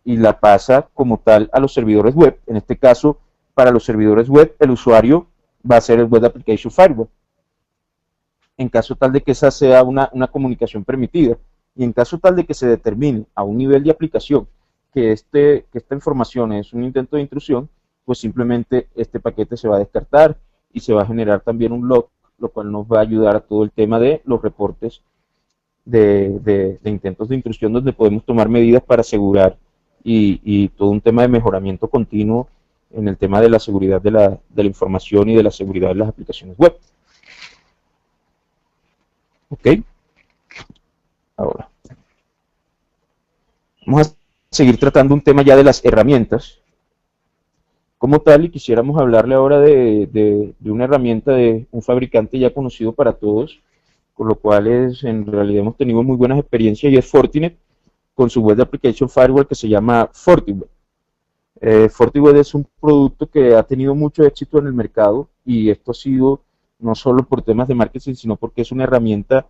y la pasa como tal a los servidores web. En este caso, para los servidores web, el usuario va a ser el Web Application Firewall, en caso tal de que esa sea una comunicación permitida. Y en caso tal de que se determine a un nivel de aplicación que esta información es un intento de intrusión, pues simplemente este paquete se va a descartar y se va a generar también un log, lo cual nos va a ayudar a todo el tema de los reportes de intentos de intrusión, donde podemos tomar medidas para asegurar y todo un tema de mejoramiento continuo en el tema de la seguridad de la información y de la seguridad de las aplicaciones web. Ok, ahora vamos a seguir tratando un tema ya de las herramientas como tal, y quisiéramos hablarle ahora de una herramienta de un fabricante ya conocido para todos, con lo cual en realidad hemos tenido muy buenas experiencias, y es Fortinet con su Web Application Firewall que se llama FortiWeb. FortiWeb es un producto que ha tenido mucho éxito en el mercado, y esto ha sido no solo por temas de marketing, sino porque es una herramienta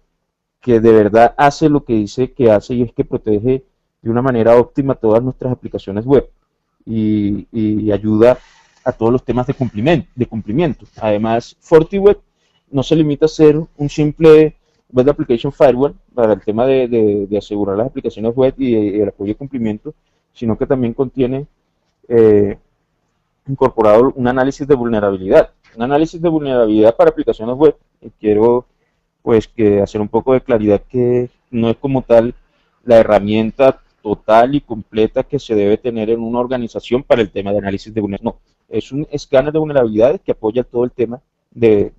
que de verdad hace lo que dice que hace, y es que protege de una manera óptima todas nuestras aplicaciones web y ayuda a todos los temas de cumplimiento. Además, FortiWeb no se limita a ser un simple Web Application Firewall para el tema de asegurar las aplicaciones web y el apoyo de cumplimiento, sino que también contiene incorporado un análisis de vulnerabilidad. Un análisis de vulnerabilidad para aplicaciones web. Y quiero pues que hacer un poco de claridad que no es como tal la herramienta total y completa que se debe tener en una organización para el tema de análisis de vulnerabilidad. No, es un escáner de vulnerabilidades que apoya todo el tema de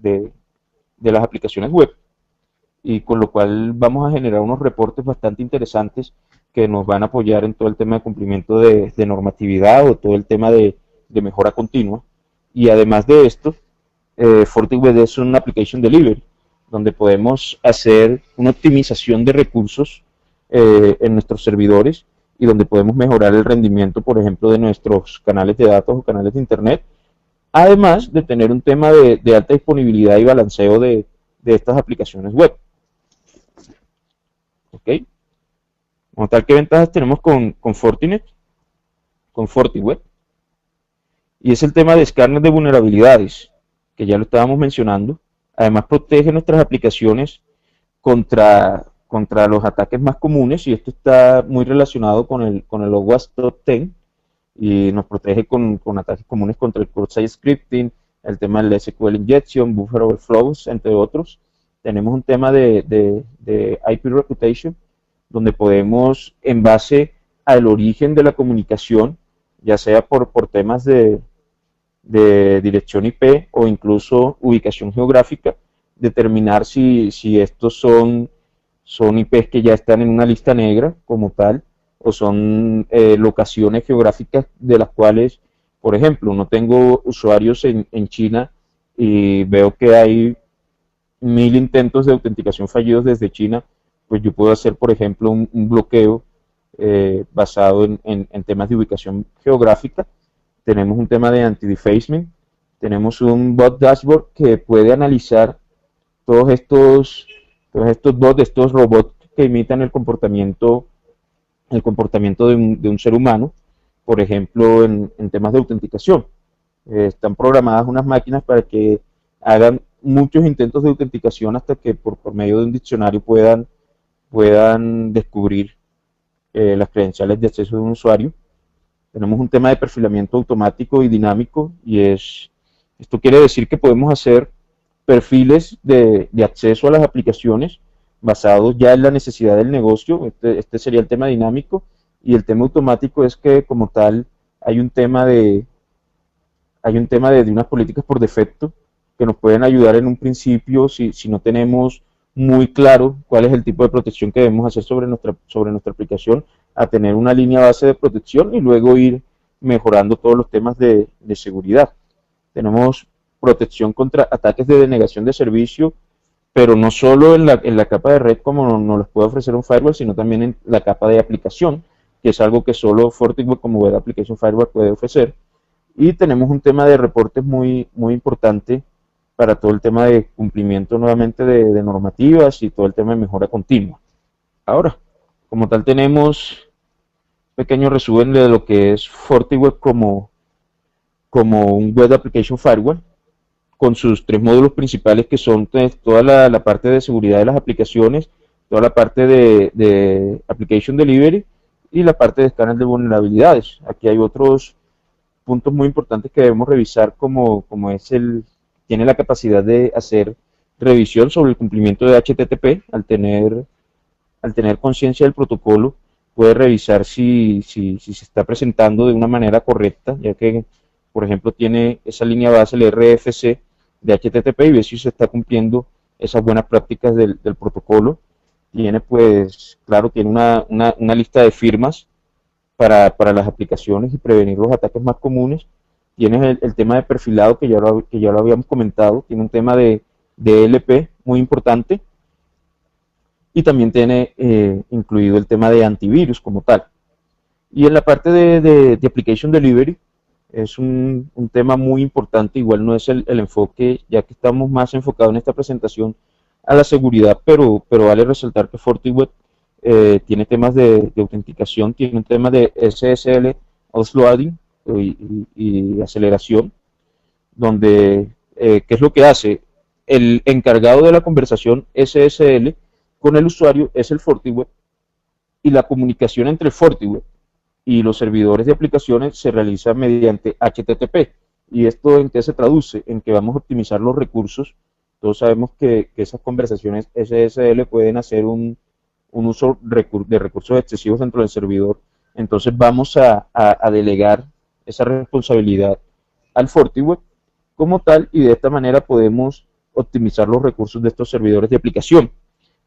las aplicaciones web, y con lo cual vamos a generar unos reportes bastante interesantes que nos van a apoyar en todo el tema de cumplimiento de normatividad o todo el tema de mejora continua. Y además de esto, FortiWeb es un application delivery, donde podemos hacer una optimización de recursos en nuestros servidores, y donde podemos mejorar el rendimiento, por ejemplo, de nuestros canales de datos o canales de internet, además de tener un tema de alta disponibilidad y balanceo de estas aplicaciones web. ¿Ok? Como tal, ¿qué ventajas tenemos con Fortinet? Con FortiWeb. Y es el tema de escáner de vulnerabilidades, que ya lo estábamos mencionando. Además, protege nuestras aplicaciones contra los ataques más comunes, y esto está muy relacionado con el OWASP Top 10, y nos protege con ataques comunes contra el cross-site scripting, el tema del SQL injection, buffer overflows, entre otros. Tenemos un tema de IP reputation, donde podemos, en base al origen de la comunicación, ya sea por temas de dirección IP o incluso ubicación geográfica, determinar si estos son IPs que ya están en una lista negra como tal, o son locaciones geográficas de las cuales, por ejemplo, no tengo usuarios en China y veo que hay 1000 intentos de autenticación fallidos desde China, pues yo puedo hacer, por ejemplo, un bloqueo basado en temas de ubicación geográfica. Tenemos un tema de anti-defacement, tenemos un bot dashboard que puede analizar todos estos bots, estos robots que imitan el comportamiento de un ser humano, por ejemplo, en temas de autenticación. Están programadas unas máquinas para que hagan muchos intentos de autenticación hasta que por medio de un diccionario puedan descubrir las credenciales de acceso de un usuario. Tenemos un tema de perfilamiento automático y dinámico, y esto quiere decir que podemos hacer perfiles de acceso a las aplicaciones basados ya en la necesidad del negocio. Este sería el tema dinámico, y el tema automático es que como tal hay un tema de unas políticas por defecto que nos pueden ayudar en un principio si no tenemos muy claro cuál es el tipo de protección que debemos hacer sobre nuestra aplicación, a tener una línea base de protección y luego ir mejorando todos los temas de seguridad. Tenemos protección contra ataques de denegación de servicio, pero no solo en la capa de red como nos los puede ofrecer un firewall, sino también en la capa de aplicación, que es algo que solo FortiWeb como Web Application Firewall puede ofrecer. Y tenemos un tema de reportes muy, muy importante para todo el tema de cumplimiento nuevamente de normativas y todo el tema de mejora continua. Ahora, como tal, tenemos un pequeño resumen de lo que es FortiWeb como un Web Application Firewall, con sus tres módulos principales, que son toda la parte de seguridad de las aplicaciones, toda la parte de Application Delivery y la parte de escáner de vulnerabilidades. Aquí hay otros puntos muy importantes que debemos revisar, como tiene la capacidad de hacer revisión sobre el cumplimiento de HTTP. Al tener conciencia del protocolo, puede revisar si se está presentando de una manera correcta, ya que, por ejemplo, tiene esa línea base, el RFC de HTTP, y ve si se está cumpliendo esas buenas prácticas del protocolo. Tiene, pues, claro, tiene una lista de firmas para las aplicaciones y prevenir los ataques más comunes. Tienes el tema de perfilado, que ya lo habíamos comentado. Tiene un tema de DLP muy importante, y también tiene incluido el tema de antivirus como tal. Y en la parte de Application Delivery es un tema muy importante. Igual no es el enfoque, ya que estamos más enfocados en esta presentación a la seguridad, pero vale resaltar que FortiWeb tiene temas de autenticación, tiene un tema de SSL, offloading y aceleración, donde, ¿qué es lo que hace? El encargado de la conversación SSL con el usuario es el FortiWeb, y la comunicación entre el FortiWeb y los servidores de aplicaciones se realiza mediante HTTP. ¿Y esto en qué se traduce? En que vamos a optimizar los recursos. Todos sabemos que esas conversaciones SSL pueden hacer un uso de recursos excesivos dentro del servidor. Entonces vamos a delegar esa responsabilidad al FortiWeb como tal, y de esta manera podemos optimizar los recursos de estos servidores de aplicación.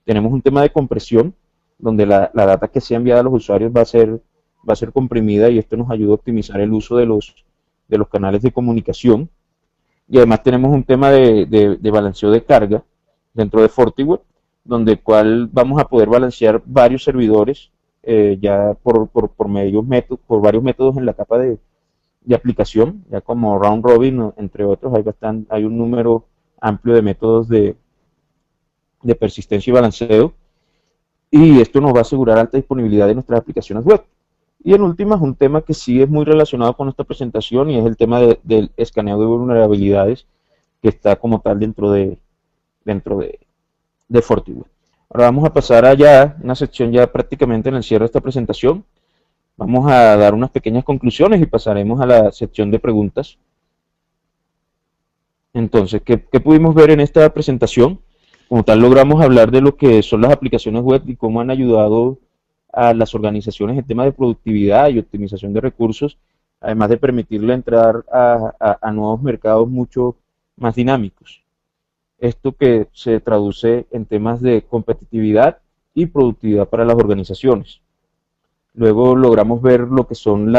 Tenemos un tema de compresión, donde la data que sea enviada a los usuarios va a ser comprimida, y esto nos ayuda a optimizar el uso de los canales de comunicación. Y además tenemos un tema de balanceo de carga dentro de FortiWeb, donde cual vamos a poder balancear varios servidores ya por varios métodos en la capa de aplicación, ya como round robin, entre otros. Hay un número amplio de métodos de persistencia y balanceo, y esto nos va a asegurar alta disponibilidad de nuestras aplicaciones web. Y en últimas, un tema que sí es muy relacionado con esta presentación, y es el tema del escaneo de vulnerabilidades, que está como tal dentro de FortiWeb. Ahora vamos a pasar allá, una sección ya prácticamente en el cierre de esta presentación. Vamos a dar unas pequeñas conclusiones y pasaremos a la sección de preguntas. Entonces, ¿qué pudimos ver en esta presentación? Como tal, logramos hablar de lo que son las aplicaciones web y cómo han ayudado a las organizaciones en temas de productividad y optimización de recursos, además de permitirle entrar a nuevos mercados mucho más dinámicos. Esto que se traduce en temas de competitividad y productividad para las organizaciones. Luego logramos ver lo que son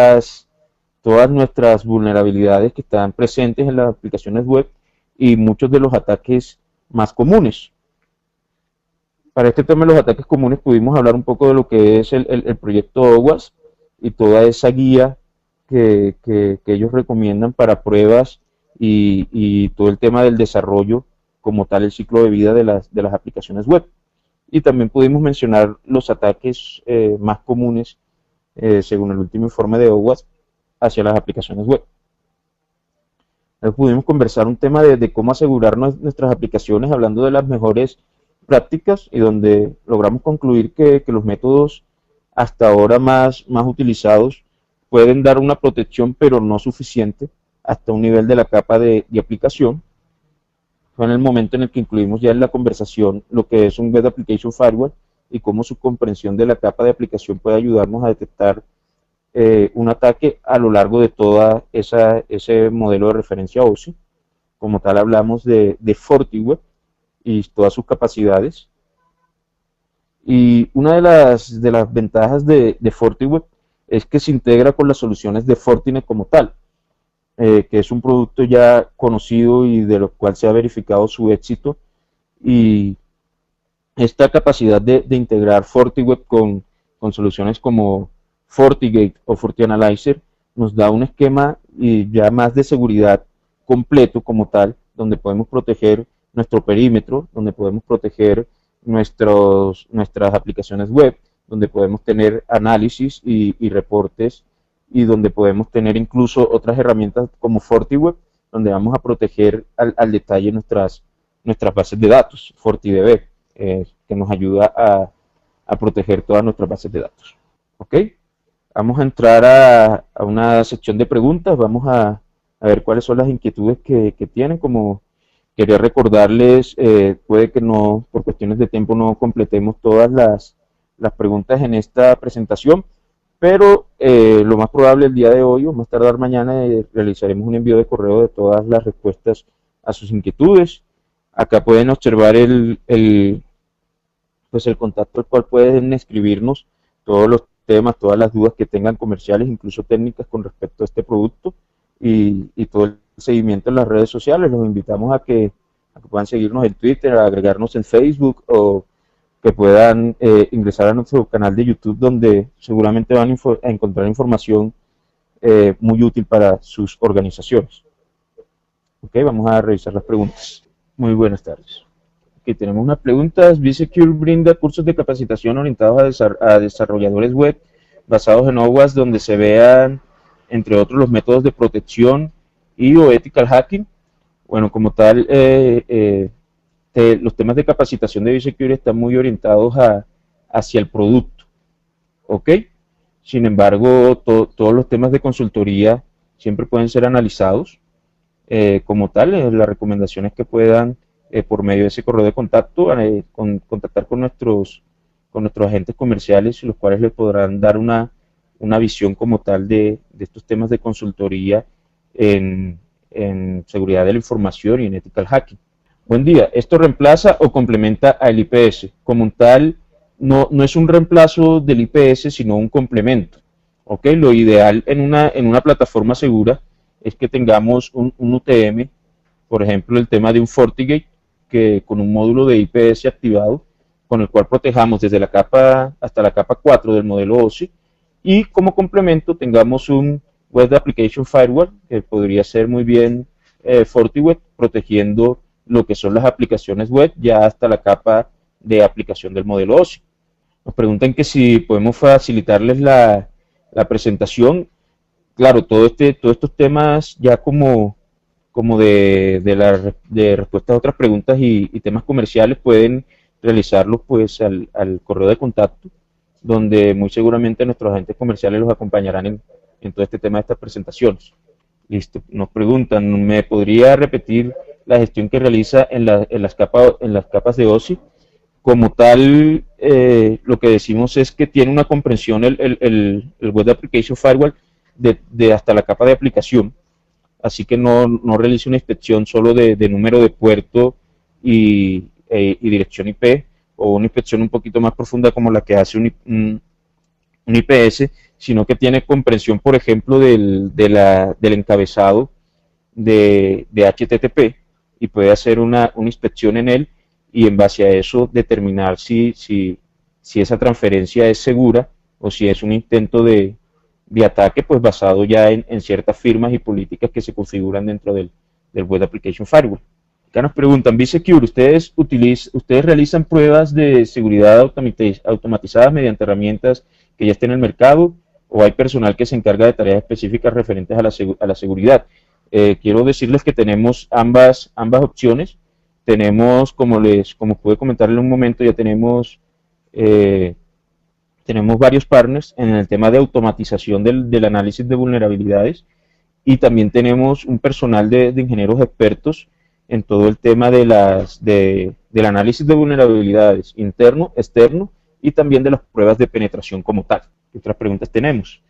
todas nuestras vulnerabilidades que están presentes en las aplicaciones web y muchos de los ataques más comunes. Para este tema de los ataques comunes pudimos hablar un poco de lo que es el proyecto OWASP y toda esa guía que ellos recomiendan para pruebas y todo el tema del desarrollo como tal, el ciclo de vida de las aplicaciones web. Y también pudimos mencionar los ataques más comunes según el último informe de OWASP hacia las aplicaciones web. Pudimos conversar un tema de cómo asegurar nuestras aplicaciones, hablando de las mejores prácticas y donde logramos concluir que los métodos hasta ahora más utilizados pueden dar una protección, pero no suficiente, hasta un nivel de la capa de aplicación. Fue en el momento en el que incluimos ya en la conversación lo que es un Web Application Firewall y cómo su comprensión de la capa de aplicación puede ayudarnos a detectar un ataque a lo largo de toda ese modelo de referencia OSI. Como tal, hablamos de FortiWeb y todas sus capacidades. Y una de las ventajas de FortiWeb es que se integra con las soluciones de Fortinet como tal, que es un producto ya conocido y de lo cual se ha verificado su éxito. Y esta capacidad de integrar FortiWeb con soluciones como FortiGate o FortiAnalyzer nos da un esquema y ya más de seguridad completo como tal, donde podemos proteger nuestro perímetro, donde podemos proteger nuestras aplicaciones web, donde podemos tener análisis y reportes, y donde podemos tener incluso otras herramientas como FortiWeb, donde vamos a proteger al detalle nuestras bases de datos, FortiDB, que nos ayuda a proteger todas nuestras bases de datos. ¿Ok? Vamos a entrar a una sección de preguntas, vamos a ver cuáles son las inquietudes que tienen. Como quería recordarles, puede que no, por cuestiones de tiempo no completemos todas las preguntas en esta presentación, pero lo más probable el día de hoy o más tardar mañana realizaremos un envío de correo de todas las respuestas a sus inquietudes. Acá pueden observar pues el contacto al cual pueden escribirnos todos los temas, todas las dudas que tengan comerciales, incluso técnicas con respecto a este producto y todo el seguimiento en las redes sociales. Los invitamos a que puedan seguirnos en Twitter, a agregarnos en Facebook o que puedan ingresar a nuestro canal de YouTube, donde seguramente van a encontrar información muy útil para sus organizaciones. Ok, vamos a revisar las preguntas. Muy buenas tardes. Aquí tenemos unas preguntas. vSecure brinda cursos de capacitación orientados a desarrolladores web basados en OWASP, donde se vean, entre otros, los métodos de protección y o ethical hacking. Bueno, como tal, los temas de capacitación de vSecure están muy orientados hacia el producto, ¿ok? Sin embargo, todos los temas de consultoría siempre pueden ser analizados como tal. Las recomendaciones que puedan, por medio de ese correo de contacto, contactar con nuestros agentes comerciales, los cuales les podrán dar una visión como tal de estos temas de consultoría en seguridad de la información y en ethical hacking. Buen día, ¿esto reemplaza o complementa al IPS? Como tal, no es un reemplazo del IPS, sino un complemento. ¿Ok? Lo ideal en una plataforma segura es que tengamos un UTM, por ejemplo, el tema de un FortiGate, que con un módulo de IPS activado, con el cual protejamos desde la capa hasta la capa 4 del modelo OSI, y como complemento tengamos un Web Application Firewall, que podría ser muy bien FortiWeb, protegiendo lo que son las aplicaciones web ya hasta la capa de aplicación del modelo OSI. Nos preguntan que si podemos facilitarles la presentación. Claro, todos estos temas ya como de respuestas a otras preguntas y temas comerciales pueden realizarlos pues al correo de contacto, donde muy seguramente nuestros agentes comerciales los acompañarán en todo este tema de estas presentaciones. Listo. Nos preguntan, ¿me podría repetir la gestión que realiza en las capas de OSI? Como tal, lo que decimos es que tiene una comprensión el Web Application Firewall de hasta la capa de aplicación, así que no realiza una inspección solo de número de puerto y dirección IP, o una inspección un poquito más profunda como la que hace un IPS, sino que tiene comprensión, por ejemplo, del encabezado de HTTP, y puede hacer una inspección en él y en base a eso determinar si esa transferencia es segura o si es un intento de ataque, pues basado ya en ciertas firmas y políticas que se configuran dentro del Web Application Firewall. Acá nos preguntan, vSecure, ¿ustedes realizan pruebas de seguridad automatizadas mediante herramientas que ya estén en el mercado, o hay personal que se encarga de tareas específicas referentes a la seguridad? quiero decirles que tenemos ambas opciones. Tenemos, como pude comentar en un momento, ya tenemos varios partners en el tema de automatización del análisis de vulnerabilidades, y también tenemos un personal de ingenieros expertos en todo el tema del análisis de vulnerabilidades interno, externo, y también de las pruebas de penetración como tal. ¿Qué otras preguntas tenemos?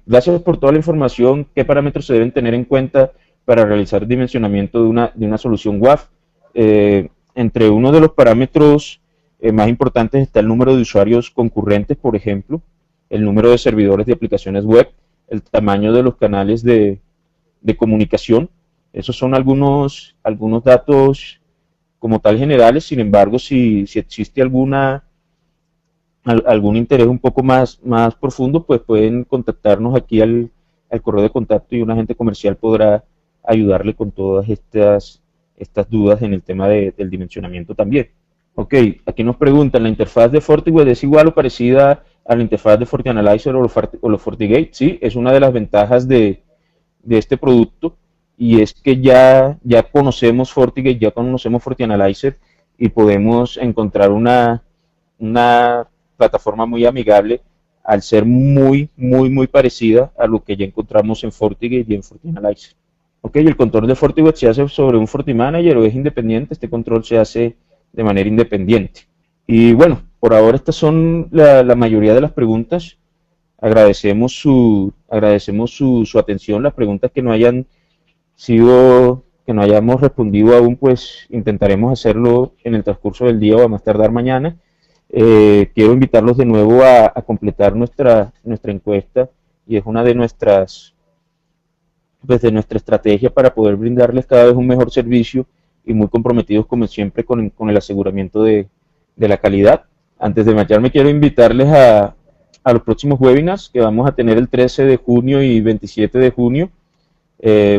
Gracias por toda la información. ¿Qué parámetros se deben tener en cuenta para realizar dimensionamiento de una solución WAF? Entre uno de los parámetros más importantes está el número de usuarios concurrentes, por ejemplo, el número de servidores de aplicaciones web, el tamaño de los canales de comunicación. Esos son algunos datos como tal generales. Sin embargo, si existe algún interés un poco más profundo, pues pueden contactarnos aquí al correo de contacto, y un agente comercial podrá ayudarle con todas estas dudas en el tema del dimensionamiento también. Ok, aquí nos preguntan, ¿la interfaz de FortiWeb es igual o parecida a la interfaz de FortiAnalyzer o los FortiGate? Sí, es una de las ventajas de este producto, y es que ya conocemos FortiGate, ya conocemos FortiAnalyzer, y podemos encontrar una plataforma muy amigable al ser muy parecida a lo que ya encontramos en FortiGate y en FortiAnalyzer. Ok, el control de FortiWeb se hace sobre un FortiManager o es independiente. Este control se hace de manera independiente. Y bueno, por ahora estas son la mayoría de las preguntas. Agradecemos su atención. Las preguntas que no hayamos respondido aún, pues intentaremos hacerlo en el transcurso del día o a más tardar mañana. Quiero invitarlos de nuevo a completar nuestra encuesta, y es una de nuestra estrategia para poder brindarles cada vez un mejor servicio, y muy comprometidos como siempre con el aseguramiento de la calidad. Antes de marcharme, quiero invitarles a los próximos webinars que vamos a tener el 13 de junio y 27 de junio.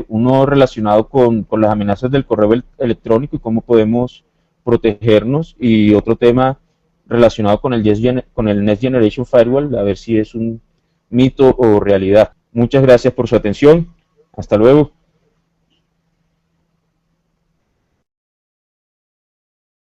Uno relacionado con las amenazas del correo electrónico y cómo podemos protegernos, y otro tema relacionado con el Next Generation Firewall, a ver si es un mito o realidad. Muchas gracias por su atención. Hasta luego.